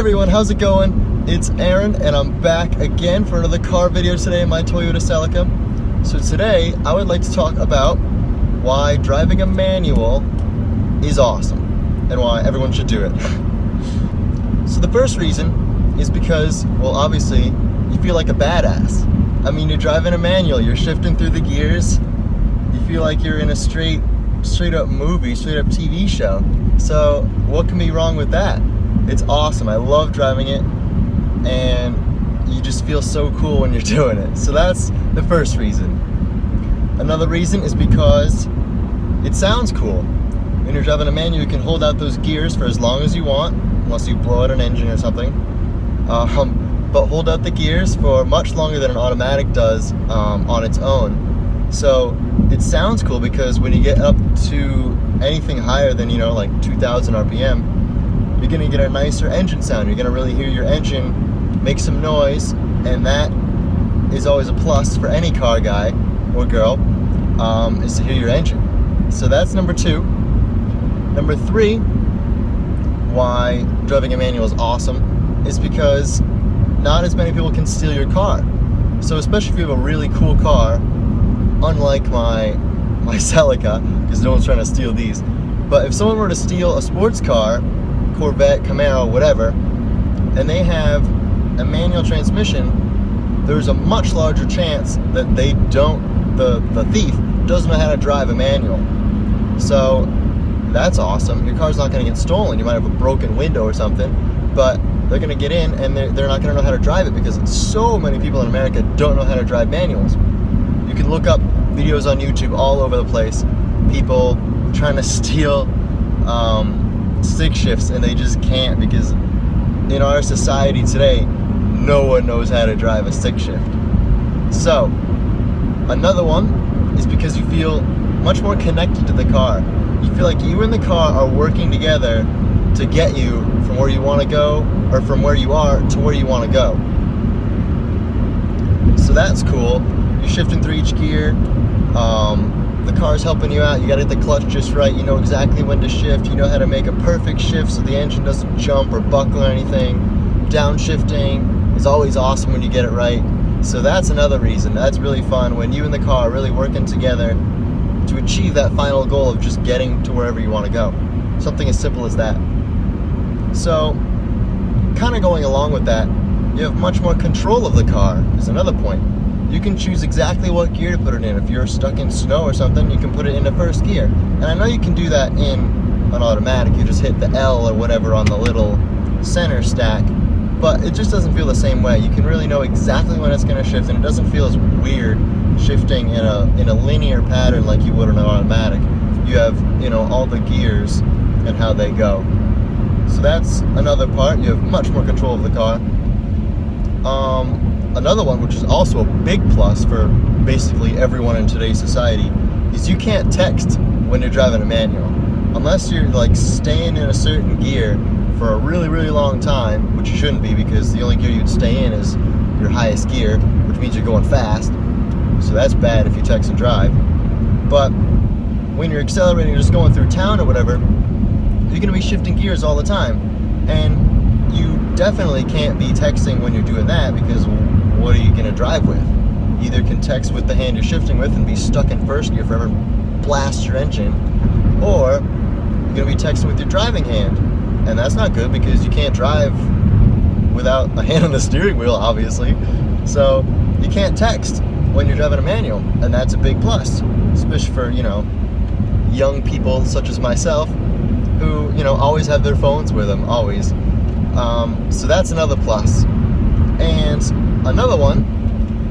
everyone, how's it going? It's Aaron and I'm back again for another car video today in my Toyota Celica. So today I would like to talk about why driving a manual is awesome and why everyone should do it. So the first reason is because, well, obviously you feel like a badass. I mean, you're driving a manual, you're shifting through the gears, you feel like you're in a straight up movie, straight up TV show. So what can be wrong with that? It's awesome. I love driving it, and you just feel so cool when you're doing it. So that's the first reason. Another reason is because it sounds cool. When you're driving a manual, you can hold out those gears for as long as you want, unless you blow out an engine or something. But hold out the gears for much longer than an automatic does on its own. So it sounds cool because when you get up to anything higher than, like 2,000 RPM, you're gonna get a nicer engine sound. You're gonna really hear your engine make some noise, and that is always a plus for any car guy or girl, is to hear your engine. So that's number two. Number three, why driving a manual is awesome is because not as many people can steal your car. So especially if you have a really cool car, unlike my Celica, because no one's trying to steal these. But if someone were to steal a sports car, Corvette, Camaro, whatever, and they have a manual transmission, there's a much larger chance that the thief doesn't know how to drive a manual. So that's awesome. Your car's not going to get stolen. You might have a broken window or something, but they're going to get in and they're not going to know how to drive it because so many people in America don't know how to drive manuals. You can look up videos on YouTube all over the place, people trying to steal stick shifts, and they just can't because in our society today, no one knows how to drive a stick shift. So another one is because you feel much more connected to the car. You feel like you and the car are working together to get you from where you want to go, or from where you are to where you want to go. So that's cool. You're shifting through each gear. The car's helping you out. You got to hit the clutch just right. You know exactly when to shift. You know how to make a perfect shift so the engine doesn't jump or buckle or anything. Downshifting is always awesome when you get it right. So that's another reason. That's really fun when you and the car are really working together to achieve that final goal of just getting to wherever you want to go. Something as simple as that. So kind of going along with that, you have much more control of the car is another point. You can choose exactly what gear to put it in. If you're stuck in snow or something, you can put it into first gear. And I know you can do that in an automatic. You just hit the L or whatever on the little center stack, but it just doesn't feel the same way. You can really know exactly when it's going to shift, and it doesn't feel as weird shifting in a linear pattern like you would in an automatic. You have, all the gears and how they go. So that's another part. You have much more control of the car. Another one, which is also a big plus for basically everyone in today's society, is you can't text when you're driving a manual. Unless you're like staying in a certain gear for a really, really long time, which you shouldn't be because the only gear you'd stay in is your highest gear, which means you're going fast. So that's bad if you text and drive. But when you're accelerating or just going through town or whatever, you're going to be shifting gears all the time. And you definitely can't be texting when you're doing that because what are you going to drive with? You either can text with the hand you're shifting with and be stuck in first gear forever and blast your engine, or you're going to be texting with your driving hand. And that's not good because you can't drive without a hand on the steering wheel, obviously. So you can't text when you're driving a manual, and that's a big plus, especially for, young people such as myself who, always have their phones with them, always. So that's another plus. And another one,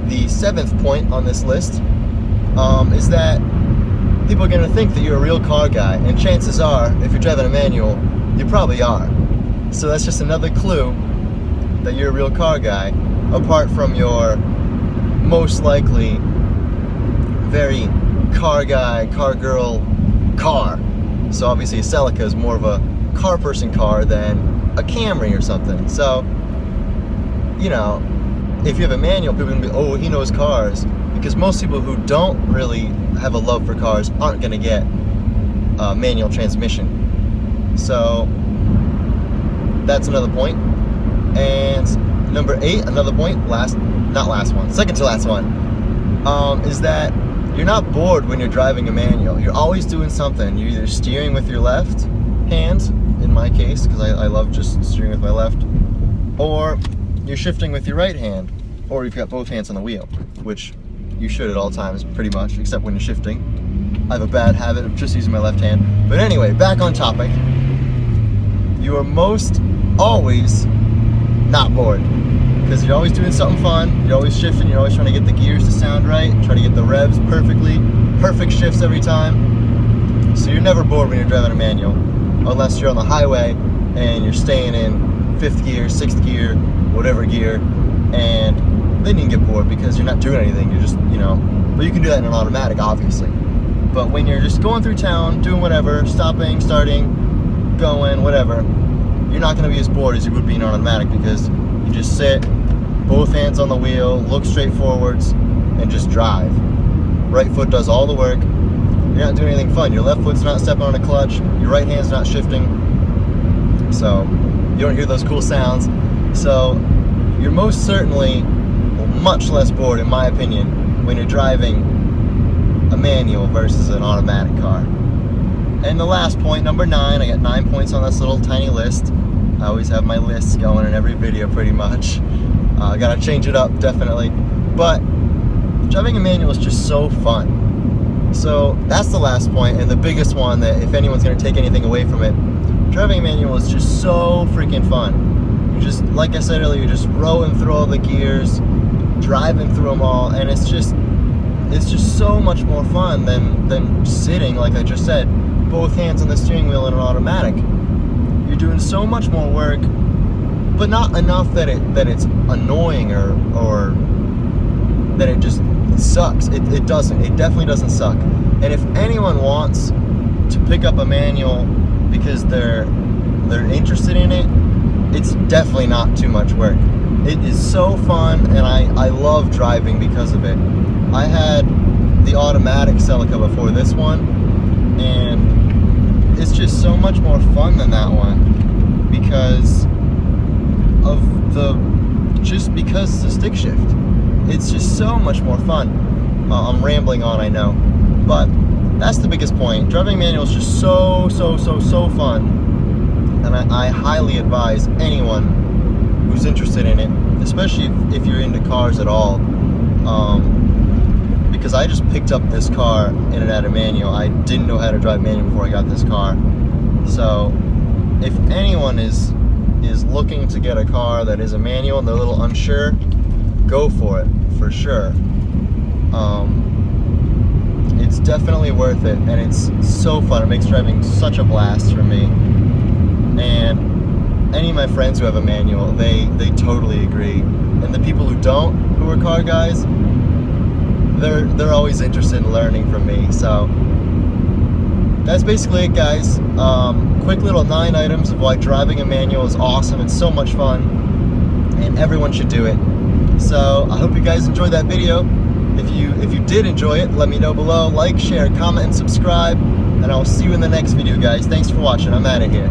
the seventh point on this list, is that people are going to think that you're a real car guy, and chances are, if you're driving a manual, you probably are. So that's just another clue that you're a real car guy, apart from your most likely very car guy, car girl car. So obviously a Celica is more of a car person car than a Camry or something. So, if you have a manual, people are going to be, oh, he knows cars. Because most people who don't really have a love for cars aren't going to get manual transmission. So that's another point. And number 8, another point, second to last one, is that you're not bored when you're driving a manual. You're always doing something. You're either steering with your left hand, in my case, because I love just steering with my left, or you're shifting with your right hand, or you've got both hands on the wheel, which you should at all times, pretty much, except when you're shifting. I have a bad habit of just using my left hand. But anyway, back on topic. You are most always not bored, because you're always doing something fun, you're always shifting, you're always trying to get the gears to sound right, trying to get the revs perfectly, perfect shifts every time. So you're never bored when you're driving a manual, unless you're on the highway and you're staying in 5th gear, 6th gear, whatever gear, and then you can get bored because you're not doing anything, you're just, but you can do that in an automatic, obviously. But when you're just going through town, doing whatever, stopping, starting, going, whatever, you're not going to be as bored as you would be in an automatic, because you just sit, both hands on the wheel, look straight forwards, and just drive. Right foot does all the work. You're not doing anything fun. Your left foot's not stepping on a clutch. Your right hand's not shifting. So you don't hear those cool sounds. So you're most certainly much less bored, in my opinion, when you're driving a manual versus an automatic car. And the last point, number 9, I got 9 points on this little tiny list. I always have my lists going in every video pretty much. I gotta change it up, definitely. But driving a manual is just so fun. So that's the last point, and the biggest one, that if anyone's gonna take anything away from it, driving a manual is just so freaking fun. You just, like I said earlier, you're just rowing through all the gears, driving through them all, and it's just so much more fun than sitting, like I just said, both hands on the steering wheel in an automatic. You're doing so much more work, but not enough that it's annoying or that it just sucks. It doesn't. It definitely doesn't suck. And if anyone wants to pick up a manual because they're interested in it, it's definitely not too much work. It is so fun, and I love driving because of it. I had the automatic Celica before this one, and it's just so much more fun than that one because it's a stick shift. It's just so much more fun. I'm rambling on, I know, but that's the biggest point. Driving manual is just so fun, and I highly advise anyone who's interested in it, especially if you're into cars at all, because I just picked up this car in and out of manual. I didn't know how to drive manual before I got this car. So if anyone is looking to get a car that is a manual and they're a little unsure, go for it, for sure. It's definitely worth it, and it's so fun. It makes driving such a blast for me. And any of my friends who have a manual, they totally agree. And the people who don't, who are car guys, they're always interested in learning from me. So that's basically it, guys. Quick little 9 items of why driving a manual is awesome. It's so much fun, and everyone should do it. So I hope you guys enjoyed that video. If you did enjoy it, let me know below. Like, share, comment, and subscribe. And I'll see you in the next video, guys. Thanks for watching. I'm out of here.